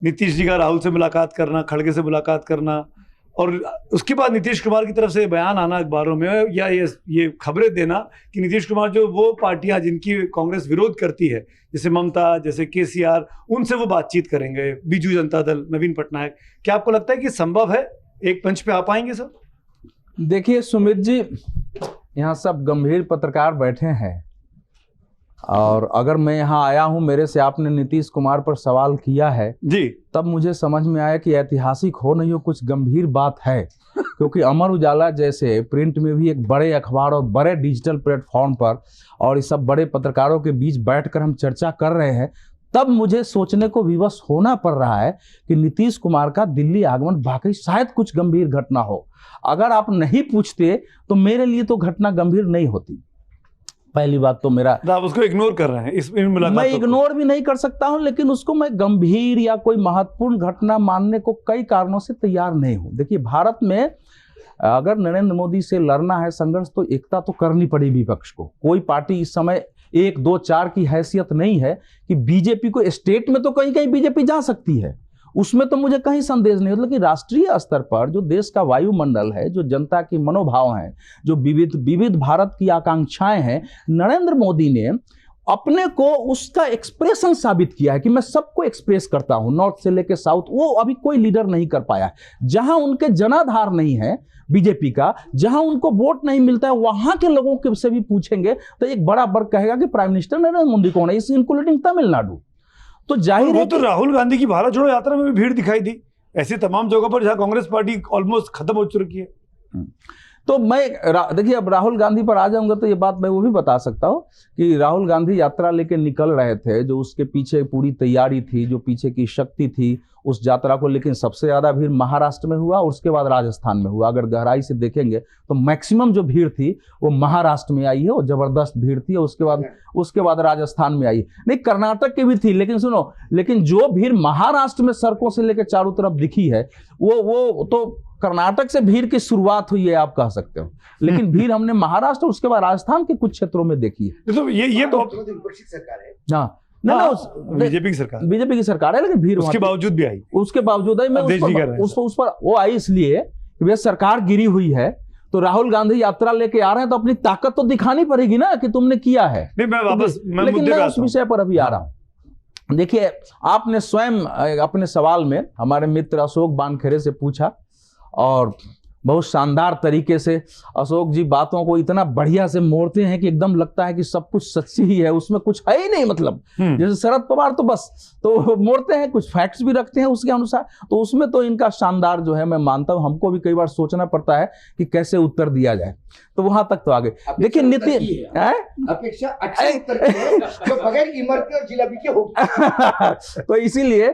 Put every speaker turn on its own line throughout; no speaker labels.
नीतीश जी का राहुल से मुलाकात करना, खड़गे से मुलाकात करना, और उसके बाद नीतीश कुमार की तरफ से बयान आना अखबारों में, या ये खबरें देना कि नीतीश कुमार जो वो पार्टियां जिनकी कांग्रेस विरोध करती है, जैसे ममता, जैसे केसीआर, उनसे वो बातचीत करेंगे, बीजू जनता दल, नवीन पटनायक। क्या आपको लगता है कि संभव है, एक मंच पे आ पाएंगे सब?
देखिए सुमित जी, यहाँ सब गंभीर पत्रकार बैठे हैं, और अगर मैं यहाँ आया हूँ, मेरे से आपने नीतीश कुमार पर सवाल किया है
जी,
तब मुझे समझ में आया कि ऐतिहासिक हो नहीं हो, कुछ गंभीर बात है। क्योंकि अमर उजाला जैसे प्रिंट में भी एक बड़े अखबार और बड़े डिजिटल प्लेटफॉर्म पर और इस सब बड़े पत्रकारों के बीच बैठकर हम चर्चा कर रहे हैं, तब मुझे सोचने को विवश होना पड़ रहा है कि नीतीश कुमार का दिल्ली आगमन वाकई शायद कुछ गंभीर घटना हो। अगर आप नहीं पूछते तो मेरे लिए तो घटना गंभीर नहीं होती। पहली बात तो मेरा,
आप उसको इग्नोर कर रहे हैं इस मुलाकात।
मैं इग्नोर भी नहीं कर सकता हूं, लेकिन उसको मैं गंभीर या कोई महत्वपूर्ण घटना मानने को कई कारणों से तैयार नहीं हूं। देखिए, भारत में अगर नरेंद्र मोदी से लड़ना है संघर्ष, तो एकता तो करनी पड़ी विपक्ष को। कोई पार्टी इस समय 1, 2, 4 की हैसियत नहीं है कि बीजेपी को, स्टेट में तो कहीं कहीं बीजेपी जा सकती है, उसमें तो मुझे कहीं संदेह नहीं। मतलब कि राष्ट्रीय स्तर पर जो देश का वायुमंडल है, जो जनता की मनोभाव है, जो विविध भारत की आकांक्षाएं हैं, नरेंद्र मोदी ने अपने को उसका एक्सप्रेशन साबित किया है कि मैं सबको एक्सप्रेस करता हूं, नॉर्थ से लेकर साउथ। वो अभी कोई लीडर नहीं कर पाया। जहां उनके जनाधार नहीं है बीजेपी का, जहां उनको वोट नहीं मिलता है, वहां के लोगों के से भी पूछेंगे तो एक बड़ा वर्ग कहेगा कि प्राइम मिनिस्टर नरेंद्र मोदी कौन है, इस इंक्लूडिंग तमिलनाडु। तो जाहिर है,
वो तो राहुल गांधी की भारत छोड़ो यात्रा में भी भीड़ दिखाई दी, ऐसी तमाम जगहों पर जहां कांग्रेस पार्टी ऑलमोस्ट खत्म हो चुकी है।
तो मैं देखिए, अब राहुल गांधी पर आ जाऊंगा तो ये बात मैं वो भी बता सकता हूं कि राहुल गांधी यात्रा लेके निकल रहे थे, जो उसके पीछे पूरी तैयारी थी, जो पीछे की शक्ति थी उस यात्रा को, लेकिन सबसे ज्यादा भीड़ महाराष्ट्र में हुआ और उसके बाद राजस्थान में हुआ। अगर गहराई से देखेंगे तो मैक्सिमम जो भीड़ थी वो महाराष्ट्र में आई है, वो जबरदस्त भीड़ थी। उसके बाद राजस्थान में आई, नहीं कर्नाटक की भी थी, लेकिन सुनो, लेकिन जो भीड़ महाराष्ट्र में सड़कों से लेकर चारों तरफ दिखी है, वो तो कर्नाटक से भीड़ की शुरुआत हुई है आप कह सकते हो, लेकिन भीड़ हमने महाराष्ट्र उसके बाद राजस्थान के कुछ क्षेत्रों में देखी है।
तो ये तो
विपक्षी सरकार है।
हाँ, ना
बीजेपी की सरकार
है, लेकिन भीड़
उसके बावजूद भी आई।
उसके बावजूद मैं उस पर वो आई इसलिए कि भैया सरकार गिरी हुई है, तो राहुल गांधी यात्रा लेके आ रहे हैं तो अपनी ताकत तो दिखानी पड़ेगी ना कि तुमने किया है।
नहीं,
लेकिन मैं उस विषय पर अभी आ रहा हूं। देखिए, आपने स्वयं अपने सवाल में हमारे मित्र अशोक बानखेड़े से पूछा, और बहुत शानदार तरीके से अशोक जी बातों को इतना बढ़िया से मोड़ते हैं कि एकदम लगता है कि सब कुछ सच्ची ही है, उसमें कुछ है ही नहीं। मतलब जैसे शरद पवार तो बस तो मोड़ते हैं, कुछ फैक्ट्स भी रखते हैं उसके अनुसार, तो उसमें तो इनका शानदार जो है मैं मानता हूं। हमको भी कई बार सोचना पड़ता है कि कैसे उत्तर दिया जाए, तो वहां तक तो आगे। देखिए नीति
अपेक्षा अच्छा उत्तर जो बगैर इमरती और जिलेबी के होगी।
तो इसीलिए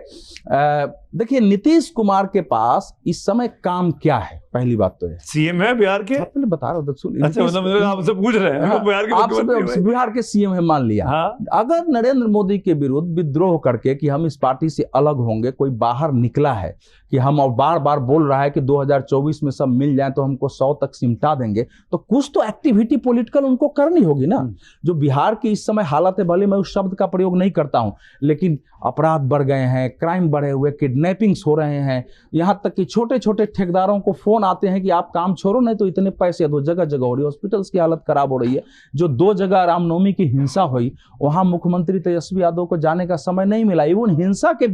देखिए, नीतीश कुमार के पास इस समय काम क्या है? पहली बात तो है
सीएम है बिहार के,
पहले बता रहा हूं।
अच्छा, मतलब आपसे पूछ रहे हैं,
बिहार के सीएम है मान लिया।
हाँ?
अगर नरेंद्र मोदी के विरुद्ध विद्रोह करके कि हम इस पार्टी से अलग होंगे, कोई बाहर निकला है कि हम, और बार बार बोल रहा है कि 2024 में सब मिल जाए तो हमको 100 तक सिमटा देंगे, तो कुछ तो एक्टिविटी पॉलिटिकल उनको करनी होगी ना। जो बिहार की इस समय हालत है, भले मैं उस शब्द का प्रयोग नहीं करता हूं, लेकिन अपराध बढ़ गए हैं, क्राइम बढ़े हुए, किडनैपिंग्स हो रहे हैं, यहां तक कि छोटे छोटे ठेकेदारों को फोन आते हैं कि आप काम छोड़ो नहीं तो इतने पैसे दो। जगह जगह हो रही है, हॉस्पिटल्स की हालत खराब हो रही है। जो 2 जगह रामनवमी की हिंसा हुई, वहां मुख्यमंत्री तेजस्वी यादव को जाने का समय नहीं मिला। इवन हिंसा के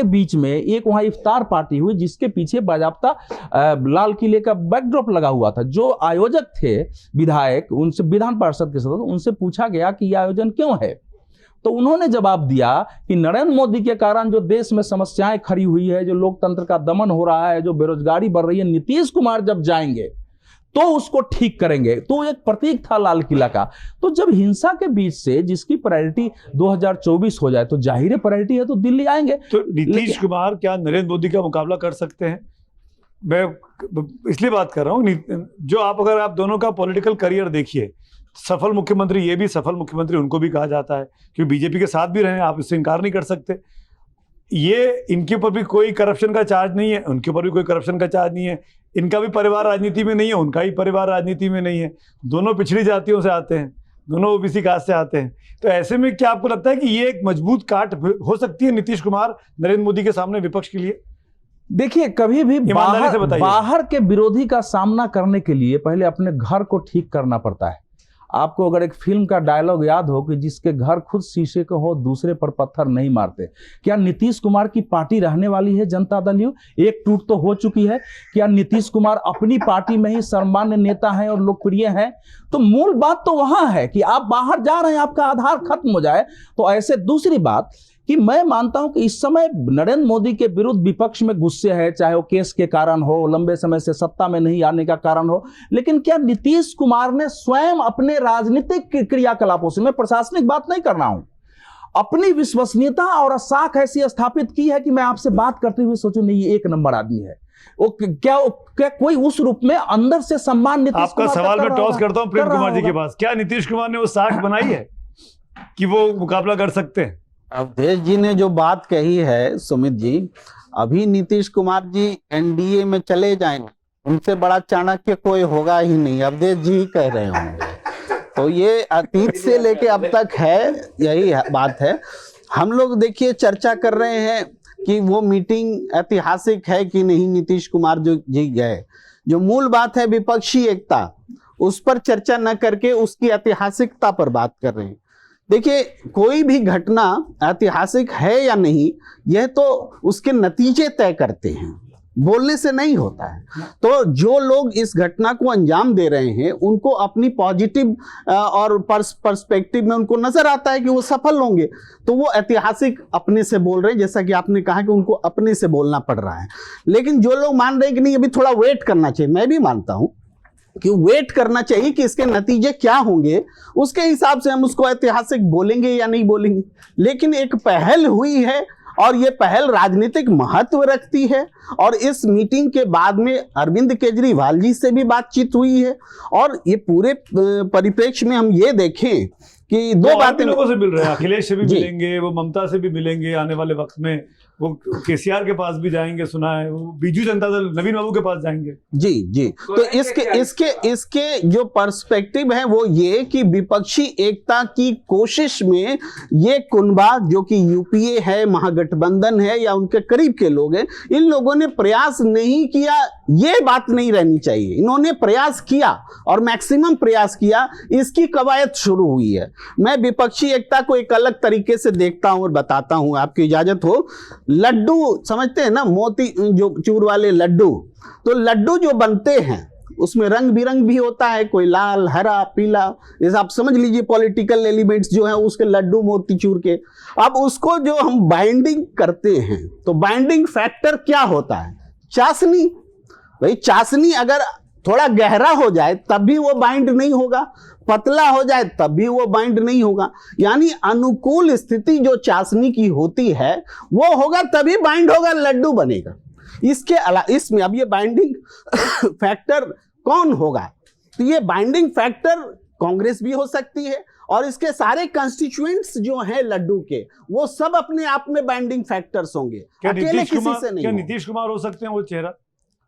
बीच में एक वहां इफ्तार पार्टी हुई जिसके पीछे बाजाप्ता लाल किले का बैकड्रॉप लगा हुआ था। जो आयोजक थे विधायक, उनसे, विधान पार्षद के सदस्य, उनसे पूछा गया कि यह आयोजन क्यों है, तो उन्होंने जवाब दिया कि नरेंद्र मोदी के कारण जो देश में समस्याएं खड़ी हुई है, जो लोकतंत्र का दमन हो रहा है, जो बेरोजगारी बढ़ रही है, नीतीश कुमार जब जाएंगे तो उसको ठीक करेंगे। तो एक प्रतीक था लाल किला का। तो जब हिंसा के बीच से जिसकी प्रायोरिटी 2024 हो जाए, तो जाहिर प्रायोरिटी है तो दिल्ली आएंगे।
तो नीतीश कुमार क्या नरेंद्र मोदी का मुकाबला कर सकते हैं? मैं इसलिए बात कर रहा हूँ, जो अगर आप दोनों का पॉलिटिकल करियर देखिए, सफल मुख्यमंत्री, ये भी सफल मुख्यमंत्री उनको भी कहा जाता है क्योंकि बीजेपी के साथ भी रहे, आप इससे इनकार नहीं कर सकते। ये इनके ऊपर भी कोई करप्शन का चार्ज नहीं है, उनके ऊपर भी कोई करप्शन का चार्ज नहीं है, इनका भी परिवार राजनीति में नहीं है, उनका ही परिवार राजनीति में नहीं है, दोनों पिछड़ी जातियों से आते हैं, दोनों ओबीसी कास्ट से आते हैं। तो ऐसे में क्या आपको लगता है कि ये एक मजबूत काट हो सकती है नीतीश कुमार नरेंद्र मोदी के सामने विपक्ष के लिए?
देखिए, कभी भी
ईमानदारी से बताइए।
बाहर के विरोधी का सामना करने के लिए पहले अपने घर को ठीक करना पड़ता है। आपको अगर एक फिल्म का डायलॉग याद हो कि जिसके घर खुद शीशे के हो दूसरे पर पत्थर नहीं मारते, क्या नीतीश कुमार की पार्टी रहने वाली है जनता दल यू? एक टूट तो हो चुकी है। क्या नीतीश कुमार अपनी पार्टी में ही सर्वमान्य नेता हैं और लोकप्रिय हैं? तो मूल बात तो वहां है कि आप बाहर जा रहे हैं, आपका आधार खत्म हो जाए तो ऐसे। दूसरी बात कि मैं मानता हूं कि इस समय नरेंद्र मोदी के विरुद्ध विपक्ष में गुस्से है, चाहे वो केस के कारण हो, लंबे समय से सत्ता में नहीं आने का कारण हो, लेकिन क्या नीतीश कुमार ने स्वयं अपने राजनीतिक क्रियाकलापों से, मैं प्रशासनिक बात नहीं कर रहा हूं, अपनी विश्वसनीयता और साख ऐसी स्थापित की है कि मैं आपसे बात करते हुए सोचूं नहीं ये एक नंबर आदमी है? वो क्या कोई उस रूप में अंदर से सम्मान नीतीश
आपका
कुमार
सवाल मैं टॉस करता हूं प्रेम कुमार जी के
होगा?
पास। क्या नीतीश कुमार ने वो साख बनाई है कि वो मुकाबला कर सकते हैं?
अवधेश जी ने जो बात कही है सुमित जी, अभी नीतीश कुमार जी एनडीए में चले जाएंगे, उनसे बड़ा चाणक्य कोई होगा ही नहीं, अवधेश जी ही कह रहे होंगे। तो ये अतीत से लेके अब तक है, यही बात है। हम लोग देखिए चर्चा कर रहे हैं कि वो मीटिंग ऐतिहासिक है कि नहीं, नीतीश कुमार जो जी गए। जो मूल बात है विपक्षी एकता, उस पर चर्चा न करके उसकी ऐतिहासिकता पर बात कर रहे हैं। देखिए, कोई भी घटना ऐतिहासिक है या नहीं, यह तो उसके नतीजे तय करते हैं, बोलने से नहीं होता है। तो जो लोग इस घटना को अंजाम दे रहे हैं उनको अपनी पॉजिटिव और पर्सपेक्टिव में उनको नजर आता है कि वो सफल होंगे, तो वो ऐतिहासिक अपने से बोल रहे हैं, जैसा कि आपने कहा कि उनको अपने से बोलना पड़ रहा है। लेकिन जो लोग मान रहे हैं कि नहीं अभी थोड़ा वेट करना चाहिए, मैं भी मानता हूं कि वेट करना चाहिए कि इसके नतीजे क्या होंगे, उसके हिसाब से हम उसको ऐतिहासिक बोलेंगे या नहीं बोलेंगे। लेकिन एक पहल हुई है और ये पहल राजनीतिक महत्व रखती है, और इस मीटिंग के बाद में अरविंद केजरीवाल जी से भी बातचीत हुई है। और ये पूरे परिप्रेक्ष्य में हम ये देखें कि दो बातें,
लोगों से मिल रहे हैं, अखिलेश से भी
जी।
मिलेंगे, वो ममता से भी मिलेंगे आने वाले वक्त में, वो केसीआर के पास भी जाएंगे सुना है, वो बीजू जनता दल नवीन बाबू के पास जाएंगे।
जी जी। तो इसके जो पर्सपेक्टिव है वो ये कि विपक्षी एकता की कोशिश में ये कुनबा जो कि यूपीए है, महागठबंधन है या उनके करीब के लोग हैं, इन लोगों ने प्रयास नहीं किया, ये बात नहीं रहनी चाहिए। इन्होंने प्रयास किया और मैक्सिमम प्रयास किया, इसकी कवायद शुरू हुई है। मैं विपक्षी एकता को एक अलग तरीके से देखता हूं और बताता हूं, आपकी इजाजत हो। लड्डू समझते हैं ना, मोती जो चूर वाले लड्डू, तो लड्डू जो बनते हैं उसमें रंग बिरंग भी होता है, कोई लाल, हरा, पीला, जैसे आप समझ लीजिए पॉलिटिकल एलिमेंट्स जो हैं उसके लड्डू मोती चूर के। अब उसको जो हम बाइंडिंग करते हैं तो बाइंडिंग फैक्टर क्या होता है? चाशनी। भाई चाशनी अगर थोड़ा गहरा हो जाए तब भी वो बाइंड नहीं होगा, पतला हो जाए तब भी वो बाइंड नहीं होगा। यानी अनुकूल स्थिति जो चाशनी की होती है वो होगा तभी बाइंड होगा, लड्डू बनेगा। इसके अलावा इसमें अब ये बाइंडिंग फैक्टर कौन होगा? तो ये बाइंडिंग फैक्टर कांग्रेस भी हो सकती है, और इसके सारे कंस्टिट्यूएंट्स जो हैं लड्डू के वो सब अपने आप में बाइंडिंग फैक्टर्स होंगे।
क्या
अकेले
नीतीश
किसी
कुमार,
से नहीं
क्या
होगा।
नीतीश कुमार हो सकते हैं वो चेहरा?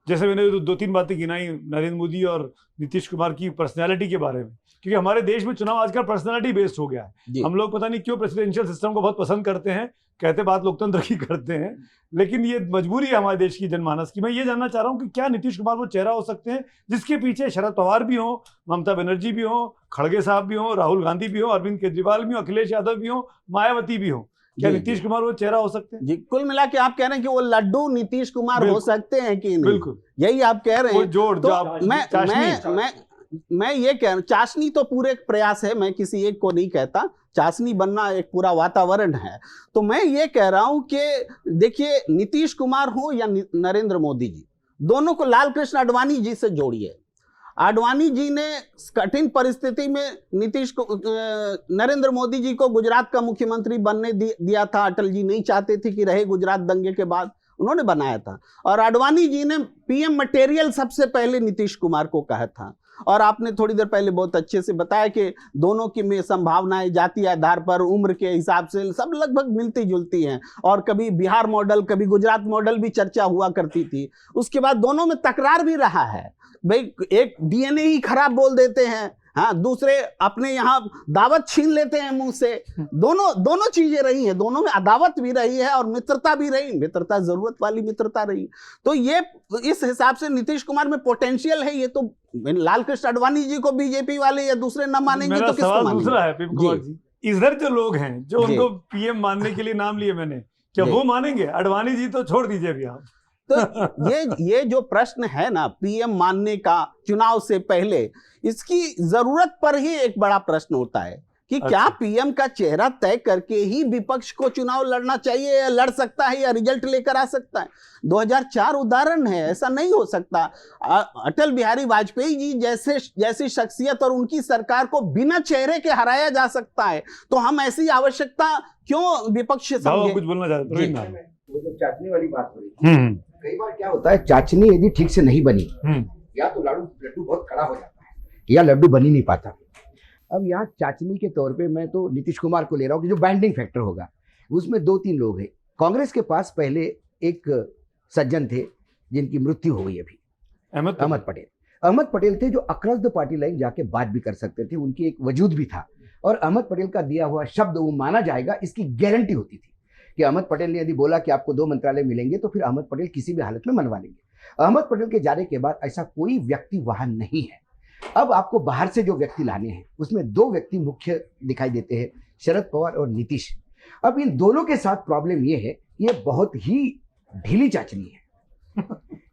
जैसे मैंने दो तीन बातें गिनाई नरेंद्र मोदी और नीतीश कुमार की पर्सनैलिटी के बारे में, क्योंकि हमारे देश में चुनाव आजकल पर्सनैलिटी बेस्ड हो गया है। हम लोग पता नहीं क्यों प्रेसिडेंशियल सिस्टम को बहुत पसंद करते हैं, कहते बात लोकतंत्र की करते हैं, लेकिन ये मजबूरी है हमारे देश की जनमानस की। मैं ये जानना चाह रहा हूँ कि क्या नीतीश कुमार वो चेहरा हो सकते हैं जिसके पीछे शरद पवार भी हो, ममता बनर्जी भी हो, खड़गे साहब भी हो, राहुल गांधी भी हो, अरविंद केजरीवाल भी हो, अखिलेश यादव भी हो, मायावती भी हो? क्या नीतीश कुमार वो चेहरा हो सकते हैं?
जी, कुल मिला के आप कह रहे हैं कि वो लड्डू नीतीश कुमार हो सकते हैं कि नहीं?
बिल्कुल,
यही आप कह रहे हैं।
जोड़
तो मैं ये कह रहा हूं, चाशनी तो पूरे एक प्रयास है, मैं किसी एक को नहीं कहता, चाशनी बनना एक पूरा वातावरण है। तो मैं ये कह रहा हूं कि देखिए नीतीश कुमार हो या नरेंद्र मोदी जी, दोनों को लाल कृष्ण आडवाणी जी से जोड़िए। आडवाणी जी ने कठिन परिस्थिति में नरेंद्र मोदी जी को गुजरात का मुख्यमंत्री बनने दिया था। अटल जी नहीं चाहते थे कि रहे, गुजरात दंगे के बाद उन्होंने बनाया था। और आडवाणी जी ने पीएम मटेरियल सबसे पहले नीतीश कुमार को कहा था। और आपने थोड़ी देर पहले बहुत अच्छे से बताया कि दोनों की में संभावनाएं जाति आधार पर, उम्र के हिसाब से सब लगभग मिलती जुलती हैं। और कभी बिहार मॉडल, कभी गुजरात मॉडल भी चर्चा हुआ करती थी। उसके बाद दोनों में तकरार भी रहा है। भाई एक डीएनए ही खराब बोल देते हैं, हाँ, दूसरे अपने यहाँ दावत छीन लेते हैं मुंह से। दोनों चीजें रही हैं, दोनों में अदावत भी रही है और मित्रता भी रही, मित्रता जरूरत वाली मित्रता रही। तो ये इस हिसाब से नीतीश कुमार में पोटेंशियल है। ये तो लाल कृष्ण आडवाणी जी को बीजेपी वाले या दूसरे न मानेंगे तो किसको मानेंगे?
दूसरा है पीपू कुमार जी, इधर जो लोग हैं जो
जी।
उनको पीएम मानने के लिए नाम लिए मैंने, क्या
जी।
वो मानेंगे? आडवाणी जी तो छोड़ दीजिए अभी आप।
तो ये जो प्रश्न है ना पीएम मानने का चुनाव से पहले, इसकी जरूरत पर ही एक बड़ा प्रश्न होता है कि क्या पीएम का चेहरा तय करके ही विपक्ष को चुनाव लड़ना चाहिए, या लड़ सकता है, या रिजल्ट लेकर आ सकता है। 2004 उदाहरण है, ऐसा नहीं हो सकता। अटल बिहारी वाजपेयी जी जैसी शख्सियत और उनकी सरकार को बिना चेहरे के हराया जा सकता है, तो हम ऐसी आवश्यकता क्यों विपक्ष से समझें?
कुछ बोलना चाहते
वो जो चाचनी वाली बात हो रही है, कई बार क्या होता है, चाचनी यदि ठीक से नहीं बनी, या तो लड्डू बहुत कड़ा हो जाता है, या लड्डू बन ही नहीं पाता। अब यहाँ चाचनी के तौर पे मैं तो नीतीश कुमार को ले रहा हूँ कि जो बाइंडिंग फैक्टर होगा उसमें 2-3 लोग हैं। कांग्रेस के पास पहले एक सज्जन थे जिनकी मृत्यु हो गई अभी, अहमद पटेल थे, जो अक्रॉस द पार्टी लाइन जाके बात भी कर सकते थे, उनकी एक वजूद भी था। और अहमद पटेल का दिया हुआ शब्द वो माना जाएगा, इसकी गारंटी होती थी कि अहमद पटेल ने यदि बोला कि आपको 2 मंत्रालय मिलेंगे तो फिर अहमद पटेल किसी भी हालत में मनवा लेंगे। अहमद पटेल के जाने के बाद ऐसा कोई व्यक्ति वहां नहीं है। अब आपको बाहर से जो व्यक्ति लाने हैं उसमें 2 व्यक्ति मुख्य दिखाई देते हैं, शरद पवार और नीतीश। अब इन दोनों के साथ प्रॉब्लम ये है, ये बहुत ही ढीली चाचनी है।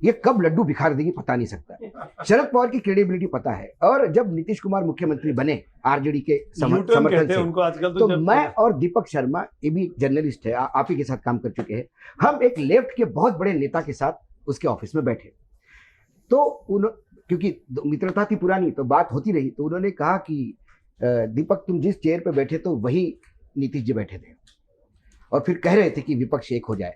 ये कब लड्डू बिखार देगी पता नहीं सकता। शरद पवार की क्रेडिबिलिटी पता है, और जब नीतीश कुमार मुख्यमंत्री बने आरजेडी के समर्थन से,
उनको आजकल
तो मैं और दीपक शर्मा, ये भी जर्नलिस्ट है, आप ही के साथ काम कर चुके हैं, हम एक लेफ्ट के बहुत बड़े नेता के साथ उसके ऑफिस में बैठे। तो क्योंकि मित्रता थी पुरानी, तो बात होती रही, तो उन्होंने कहा कि दीपक तुम जिस चेयर पे बैठे तो वही नीतीश जी बैठे थे, और फिर कह रहे थे कि विपक्ष एक हो जाए।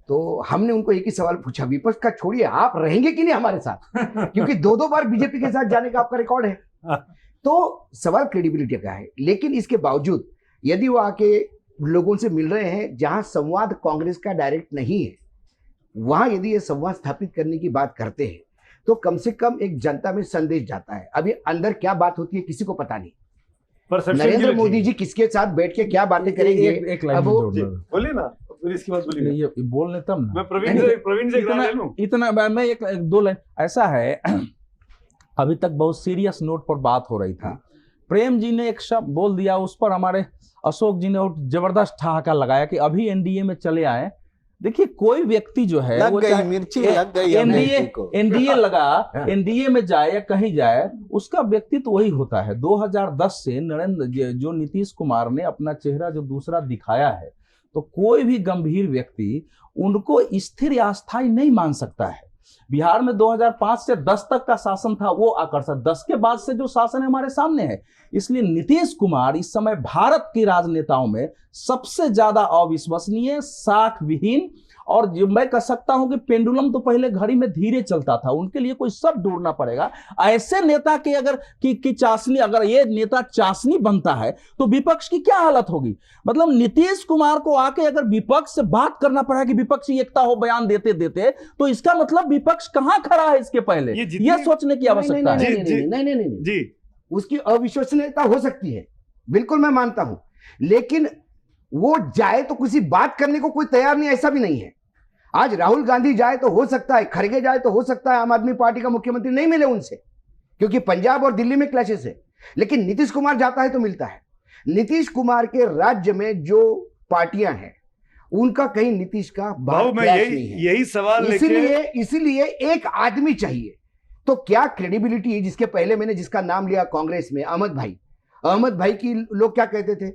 तो हमने उनको एक ही सवाल पूछा, विपक्ष का छोड़िए, आप रहेंगे कि नहीं हमारे साथ? क्योंकि 2-2 बार बीजेपी के साथ जाने का आपका रिकॉर्ड है। तो सवाल क्रेडिबिलिटी का है। लेकिन इसके बावजूद यदि वो आके लोगों से मिल रहे हैं जहां संवाद कांग्रेस का डायरेक्ट नहीं है, वहां यदि ये संवाद स्थापित करने की बात करते हैं तो कम से कम एक जनता में संदेश जाता है। अभी अंदर क्या बात होती है किसी को पता नहीं। नरेंद्र मोदी जी किसके साथ बैठ के क्या बातें करेंगे?
एक लाइन
बोलिए ना, फिर इसके बाद बोलिए।
ये बोलने तब ना,
मैं प्रवीण से
इतना मैं एक 2 लाइन। ऐसा है, अभी तक बहुत सीरियस नोट पर बात हो रही थी। प्रेम जी ने एक शब्द बोल दिया, उस पर हमारे अशोक जी ने जबरदस्त ठहाका लगाया कि अभी एनडीए में चले आए। देखिए, कोई व्यक्ति जो है वो एनडीए लगा, एनडीए में जाए या कहीं जाए, उसका व्यक्तित्व वही होता है। 2010 से जो नीतीश कुमार ने अपना चेहरा जो दूसरा दिखाया है, तो कोई भी गंभीर व्यक्ति उनको स्थिर या अस्थायी नहीं मान सकता है। बिहार में 2005 से 10 तक का शासन था, वो आकर्षक 10 के बाद से जो शासन है हमारे सामने है। इसलिए नीतीश कुमार इस समय भारत के राजनेताओं में सबसे ज्यादा अविश्वसनीय, साख विहीन, और मैं कह सकता हूं कि पेंडुलम तो पहले घड़ी में धीरे चलता था, उनके लिए कोई सब ढूंढना पड़ेगा। ऐसे नेता के अगर की चाशनी, अगर ये नेता चाशनी बनता है तो विपक्ष की क्या हालत होगी? मतलब नीतीश कुमार को आके अगर विपक्ष से बात करना पड़ा कि विपक्षी एकता हो बयान देते देते, तो इसका मतलब विपक्ष कहां खड़ा है इसके पहले, ये सोचने की आवश्यकता है।
नहीं जी, उसकी अविश्वसनीयता हो सकती है, बिल्कुल मैं मानता हूं, लेकिन वो जाए तो किसी बात करने को कोई तैयार नहीं, ऐसा भी नहीं है। आज राहुल गांधी जाए तो हो सकता है, खड़गे जाए तो हो सकता है आम आदमी पार्टी का मुख्यमंत्री नहीं मिले उनसे, क्योंकि पंजाब और दिल्ली में क्लैशेस है। लेकिन नीतीश कुमार जाता है तो मिलता है। नीतीश कुमार के राज्य में जो पार्टियां हैं उनका कहीं नीतीश का
यही सवाल,
इसीलिए एक आदमी चाहिए। तो क्या क्रेडिबिलिटी, जिसके पहले मैंने जिसका नाम लिया कांग्रेस में, अहमद भाई की लोग क्या कहते थे?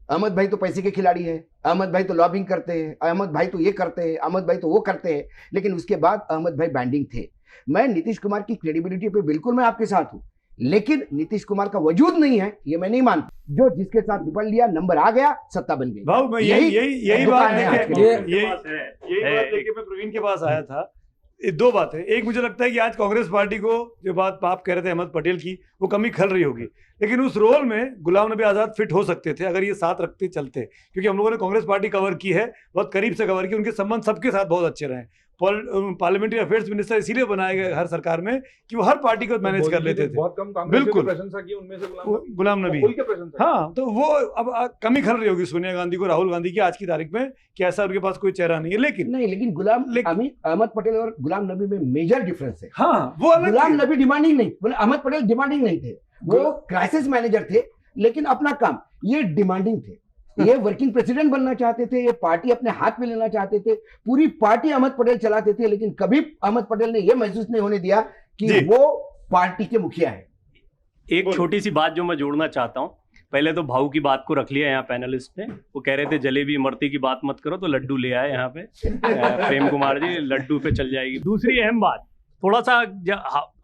अहमद भाई तो पैसे के खिलाड़ी है, अहमद भाई तो लॉबिंग करते हैं, अहमद भाई तो ये करते हैं, अहमद भाई तो वो करते हैं। लेकिन उसके बाद अहमद भाई बैंडिंग थे। मैं नीतीश कुमार की क्रेडिबिलिटी पे बिल्कुल मैं आपके साथ हूं, लेकिन नीतीश कुमार का वजूद नहीं है ये मैं नहीं मानता। जो जिसके साथ निपट लिया, नंबर आ गया, सत्ता बन गई।
यही बात लेके मैं प्रवीण के पास आया था। 2 बातें। एक, मुझे लगता है कि आज कांग्रेस पार्टी को जो बात आप कह रहे थे अहमद पटेल की, वो कमी खल रही होगी। लेकिन उस रोल में गुलाम नबी आज़ाद फिट हो सकते थे अगर ये साथ रखते चलते, क्योंकि हम लोगों ने कांग्रेस पार्टी कवर की है, बहुत करीब से कवर की, उनके संबंध सबके साथ बहुत अच्छे रहे। पार्लियामेंट्री अफेयर्स मिनिस्टर इसीलिए बनाए गए हर सरकार में कि वो हर पार्टी को मैनेज कर लेते थे।
बहुत कम कांग्रेस
बिल्कुल।
की प्रशंसा की उनमें से
गुलाम नबी,
खुल के प्रशंसा।
हाँ, तो वो अब कमी खल रही होगी सोनिया गांधी को, राहुल गांधी की आज की तारीख में, कि ऐसा उनके पास कोई चेहरा नहीं है। लेकिन
अहमद पटेल और गुलाम नबी में मेजर डिफरेंस है।
हाँ, वो अलग
गुलाम
थी।
नबी डिमांडिंग नहीं, अहमद पटेल डिमांडिंग नहीं थे, वो क्राइसिस मैनेजर थे, लेकिन अपना काम, ये डिमांडिंग थे, ये वर्किंग प्रेसिडेंट बनना चाहते थे, ये पार्टी अपने हाथ में लेना चाहते थे, पूरी पार्टी अहमद पटेल चलाते थे, लेकिन कभी अहमद पटेल ने यह महसूस नहीं होने दिया कि वो पार्टी के मुखिया है।
एक छोटी सी बात जो मैं जोड़ना चाहता हूँ, पहले तो भाऊ की बात को रख लिया यहाँ पैनलिस्ट ने, वो कह रहे थे जलेबी इमरती की बात मत करो, तो लड्डू ले आए यहाँ पे प्रेम कुमार जी, लड्डू पे चल जाएगी। दूसरी अहम बात, थोड़ा सा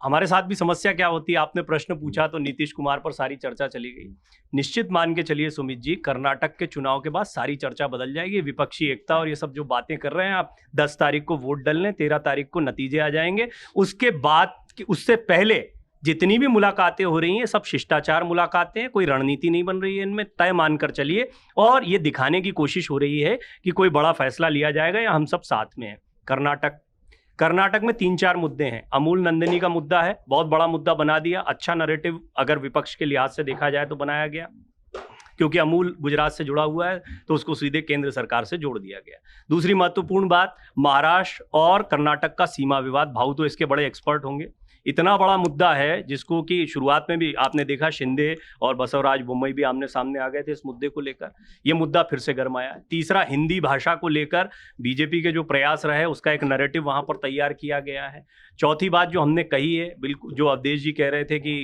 हमारे साथ भी समस्या क्या होती है, आपने प्रश्न पूछा तो नीतीश कुमार पर सारी चर्चा चली गई। निश्चित मान के चलिए सुमित जी, कर्नाटक के चुनाव के बाद सारी चर्चा बदल जाएगी। विपक्षी एकता और ये सब जो बातें कर रहे हैं आप, 10 तारीख को वोट डलने, 13 तारीख को नतीजे आ जाएंगे, उसके बाद उससे पहले जितनी भी मुलाकातें हो रही हैं सब शिष्टाचार मुलाकातें हैं, कोई रणनीति नहीं बन रही है इनमें, तय मानकर चलिए। और ये दिखाने की कोशिश हो रही है कि कोई बड़ा फैसला लिया जाएगा या हम सब साथ में हैं। कर्नाटक में 3-4 मुद्दे हैं। अमूल नंदिनी का मुद्दा है, बहुत बड़ा मुद्दा बना दिया, अच्छा नैरेटिव अगर विपक्ष के लिहाज से देखा जाए तो बनाया गया, क्योंकि अमूल गुजरात से जुड़ा हुआ है तो उसको सीधे केंद्र सरकार से जोड़ दिया गया। दूसरी महत्वपूर्ण बात, महाराष्ट्र और कर्नाटक का सीमा विवाद, भाऊ तो इसके बड़े एक्सपर्ट होंगे। इतना बड़ा मुद्दा है जिसको कि शुरुआत में भी आपने देखा, शिंदे और बसवराज बोम्मई भी आमने सामने आ गए थे इस मुद्दे को लेकर, ये मुद्दा फिर से गरमाया। तीसरा, हिंदी भाषा को लेकर बीजेपी के जो प्रयास रहे उसका एक नैरेटिव वहां पर तैयार किया गया है। चौथी बात जो हमने कही है, बिल्कुल जो अवधेश जी कह रहे थे कि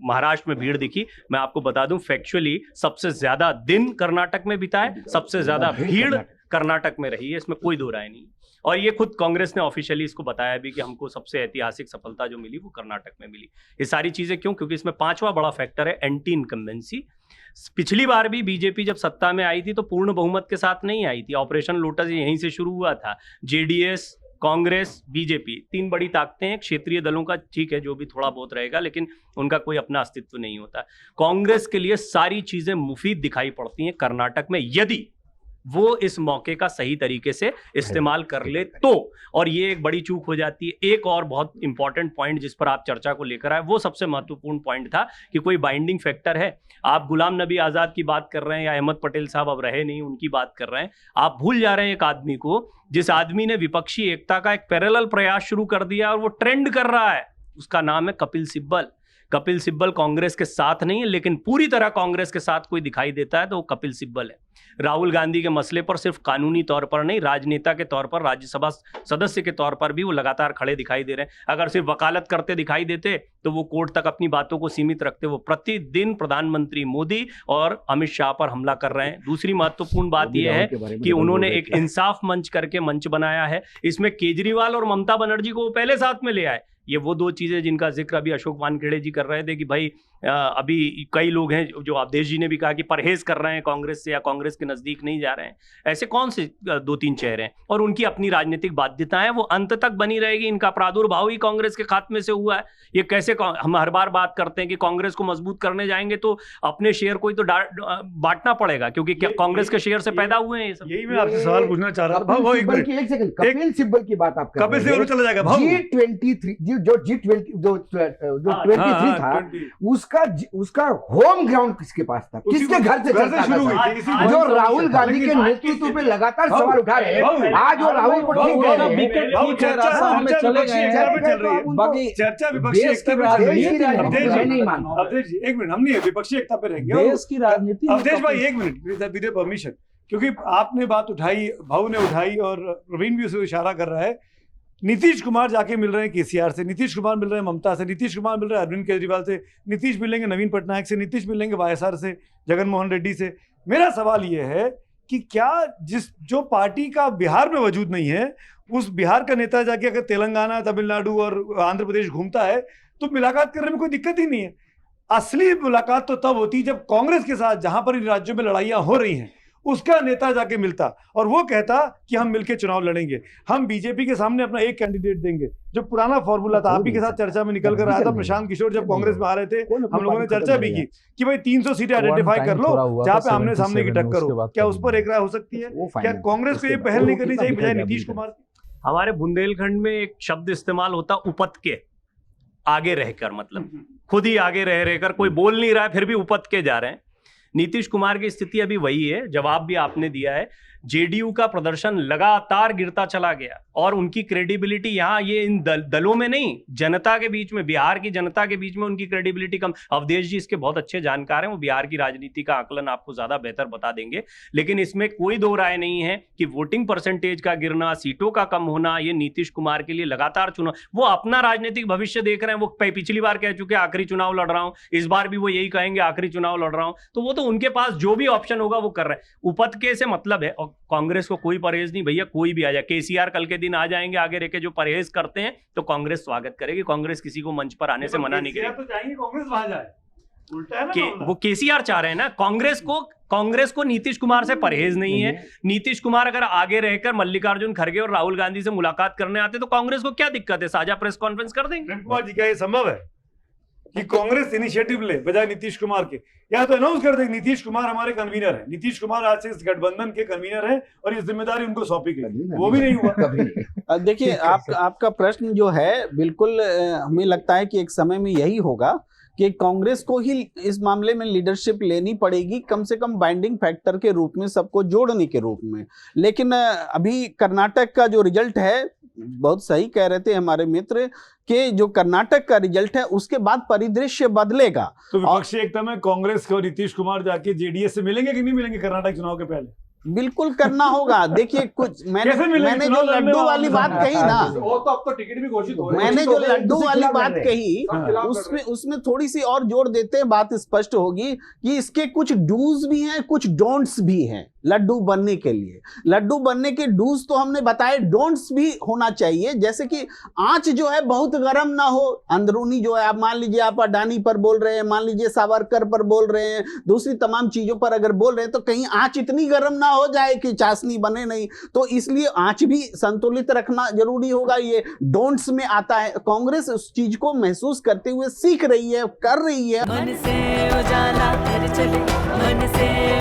महाराष्ट्र में भीड़ दिखी, मैं आपको बता दूं फैक्चुअली सबसे ज्यादा दिन कर्नाटक में बिताए, सबसे ज्यादा भीड़ कर्नाटक में रही है, इसमें कोई दो राय नहीं। और ये खुद कांग्रेस ने ऑफिशियली इसको बताया भी कि हमको सबसे ऐतिहासिक सफलता जो मिली वो कर्नाटक में मिली। ये सारी चीजें क्यों? क्योंकि इसमें 5वां बड़ा फैक्टर है एंटी इनकम्बेंसी। पिछली बार भी बीजेपी जब सत्ता में आई थी तो पूर्ण बहुमत के साथ नहीं आई थी, ऑपरेशन लोटस यहीं से शुरू हुआ था। जेडीएस, कांग्रेस, बीजेपी, 3 बड़ी ताकतें हैं। क्षेत्रीय दलों का ठीक है जो भी थोड़ा बहुत रहेगा, लेकिन उनका कोई अपना अस्तित्व नहीं होता। कांग्रेस के लिए सारी चीजें मुफीद दिखाई पड़ती हैं कर्नाटक में, यदि वो इस मौके का सही तरीके से इस्तेमाल कर ले तो। और ये एक बड़ी चूक हो जाती है। एक और बहुत इंपॉर्टेंट पॉइंट जिस पर आप चर्चा को लेकर आए, वो सबसे महत्वपूर्ण पॉइंट था कि कोई बाइंडिंग फैक्टर है। आप गुलाम नबी आजाद की बात कर रहे हैं या अहमद पटेल साहब अब रहे नहीं उनकी बात कर रहे हैं, आप भूल जा रहे हैं एक आदमी को, जिस आदमी ने विपक्षी एकता का एक पैरेलल प्रयास शुरू कर दिया और वो ट्रेंड कर रहा है, उसका नाम है कपिल सिब्बल। कपिल सिब्बल कांग्रेस के साथ नहीं है, लेकिन पूरी तरह कांग्रेस के साथ कोई दिखाई देता है तो वो कपिल सिब्बल है। राहुल गांधी के मसले पर सिर्फ कानूनी तौर पर नहीं, राजनेता के तौर पर, राज्यसभा सदस्य के तौर पर भी वो लगातार खड़े दिखाई दे रहे हैं। अगर सिर्फ वकालत करते दिखाई देते तो वो कोर्ट तक अपनी बातों को सीमित रखते, वो प्रतिदिन प्रधानमंत्री मोदी और अमित शाह पर हमला कर रहे हैं। दूसरी महत्वपूर्ण बात यह है कि उन्होंने एक इंसाफ मंच करके मंच बनाया है, इसमें केजरीवाल और ममता बनर्जी को वो पहले साथ में ले आए। ये वो 2 चीजें जिनका जिक्र अभी अशोक वानखेड़े जी कर रहे थे कि भाई अभी कई लोग हैं जो अवधेश जी ने भी कहा कि परहेज कर रहे हैं कांग्रेस से या कांग्रेस के नजदीक नहीं जा रहे हैं। ऐसे कौन से 2-3 चेहरे हैं? और उनकी अपनी राजनीतिक बाध्यताएं वो अंत तक बनी रहेगी। इनका प्रादुर्भाव ही कांग्रेस के खात्मे से हुआ है। ये कैसे, हम हर बार बात करते हैं कि कांग्रेस को मजबूत करने जाएंगे तो अपने शेयर को ही तो बांटना पड़ेगा, क्योंकि कांग्रेस के शेयर से पैदा हुए हैं ये सब।
यही मैं आपसे सवाल पूछना चाह रहा था।
एक सेकंड, कपिल सिब्बल की बात आप कर रहे हैं।
कपिल सिब्बल चला जाएगा भाव।
G23 जो G23 था, उसका होम ग्राउंड किसके पास था, किसके घर से चलता था? जो राहुल गांधी के नेतृत्व पे लगातार सवाल उठा रहे हैं, आज वो राहुल को ठीक कह रहे हैं।
चर्चा विपक्षी एकता पे नहीं मानता। अवधेश जी एक मिनट, हम नहीं विपक्षी एकता पे रहेंगे,
देश की राजनीति।
अवधेश भाई एक मिनट, विद परमिशन, क्योंकि आपने बात उठाई, भाऊ ने उठाई और प्रवीण भी उसे इशारा कर रहा है। नीतीश कुमार जाके मिल रहे हैं केसीआर से, नीतीश कुमार मिल रहे हैं ममता से, नीतीश कुमार मिल रहे हैं अरविंद केजरीवाल से, नीतीश मिलेंगे नवीन पटनायक से, नीतीश मिलेंगे वाईएसआर से, जगनमोहन रेड्डी से। मेरा सवाल ये है कि क्या जो पार्टी का बिहार में वजूद नहीं है, उस बिहार का नेता जाके अगर तेलंगाना, तमिलनाडु और आंध्र प्रदेश घूमता है तो मुलाकात करने में कोई दिक्कत ही नहीं है। असली मुलाकात तो तब होती है जब कांग्रेस के साथ, जहां पर इन राज्यों में लड़ाइयां हो रही हैं, उसका नेता जाके मिलता और वो कहता कि हम मिलके चुनाव लड़ेंगे, हम बीजेपी के सामने अपना एक कैंडिडेट देंगे। जो पुराना फॉर्मूला था, आप ही के साथ चर्चा में निकल कर आया था, प्रशांत किशोर जब कांग्रेस में आ रहे थे, हम लोगों ने चर्चा भी की कि भाई 300 सीटें आइडेंटिफाई कर लो जहां पे आमने सामने की टक्कर हो। क्या उस पर एक राय हो सकती है? क्या कांग्रेस को ये पहल नहीं करनी चाहिए बजाय नीतीश कुमार की?
हमारे बुंदेलखंड में एक शब्द इस्तेमाल होता उपत के, आगे रहकर, मतलब खुद ही आगे रहकर, कोई बोल नहीं रहा है फिर भी उपत के जा रहे हैं। नीतीश कुमार की स्थिति अभी वही है, जवाब भी आपने दिया है। जेडीयू का प्रदर्शन लगातार गिरता चला गया और उनकी क्रेडिबिलिटी यहाँ ये इन दलों में नहीं, जनता के बीच में, बिहार की जनता के बीच में उनकी क्रेडिबिलिटी कम। अवधेश जी इसके बहुत अच्छे जानकार हैं, वो बिहार की राजनीति का आकलन आपको ज्यादा बेहतर बता देंगे। लेकिन इसमें कोई दो राय नहीं है कि वोटिंग परसेंटेज का गिरना, सीटों का कम होना, ये नीतीश कुमार के लिए लगातार चुनाव, वो अपना राजनीतिक भविष्य देख रहे हैं। वो पिछली बार कह चुके आखिरी चुनाव लड़ रहा हूं, इस बार भी वो यही कहेंगे आखिरी चुनाव लड़ रहा हूं। तो वो तो उनके पास जो भी ऑप्शन होगा वो कर रहे हैं। उपतके से मतलब है, और कांग्रेस को कोई परहेज नहीं भैया, कोई भी आ जाए। केसीआर कल के दिन आ जाएंगे आगे रह के, जो परहेज करते हैं तो कांग्रेस स्वागत करेगी। कांग्रेस किसी को मंच पर आने से मना नहीं करेगी।
तो चाहेंगे कांग्रेस वहां जाए, उल्टा है ना।
वो केसीआर चाह रहे हैं ना, कांग्रेस को नीतीश कुमार से परहेज नहीं है। नीतीश कुमार अगर आगे रहकर मल्लिकार्जुन खड़गे और राहुल गांधी से मुलाकात करने आते तो कांग्रेस को क्या दिक्कत है, साझा प्रेस कॉन्फ्रेंस कर देंगे।
प्रेम कुमार जी, क्या ये संभव है कि कांग्रेस इनिशिएटिव ले बजाय नीतीश कुमार के? या तो अनाउंस कर दे नीतीश कुमार हमारे कन्वीनर है, नीतीश कुमार आज से इस गठबंधन के कन्वीनर है और ये जिम्मेदारी उनको सौंपी गई, वो भी नहीं हुआ।
देखिए, आपका प्रश्न जो है बिल्कुल हमें लगता है कि एक समय में यही होगा कि कांग्रेस को ही इस मामले में लीडरशिप लेनी पड़ेगी, कम से कम बाइंडिंग फैक्टर के रूप में, सबको जोड़ने के रूप में। लेकिन अभी कर्नाटक का जो रिजल्ट है, बहुत सही कह रहे थे हमारे मित्र कि जो कर्नाटक का रिजल्ट है उसके बाद परिदृश्य बदलेगा।
तो विपक्षी एकता में कांग्रेस को नीतीश कुमार जाके जेडीएस से मिलेंगे कि नहीं मिलेंगे कर्नाटक चुनाव के पहले?
बिल्कुल करना होगा। देखिए, कुछ मैंने जो लड्डू वाली बात कही ना,
वो तो अब तो टिकट भी घोषित हो,
मैंने जो लड्डू वाली बात कही उसमें थोड़ी सी और जोड़ देते हैं, बात स्पष्ट होगी कि इसके कुछ डूज भी हैं, कुछ डोंट्स भी हैं। लड्डू बनने के लिए, लड्डू बनने के डूज तो हमने बताए, डोंट्स भी होना चाहिए। जैसे कि आंच जो है बहुत गर्म ना हो, अंदरूनी जो है, आप मान लीजिए आप अडानी पर बोल रहे हैं, मान लीजिए सावरकर पर बोल रहे हैं, दूसरी तमाम चीजों पर अगर बोल रहे हैं तो कहीं आंच इतनी गर्म ना हो जाए कि चाशनी बने नहीं। तो इसलिए आंच भी संतुलित रखना जरूरी होगा, ये डोंट्स में आता है। कांग्रेस उस चीज को महसूस करते हुए सीख रही है, कर रही है।
मन से उजाला कर चले, मन से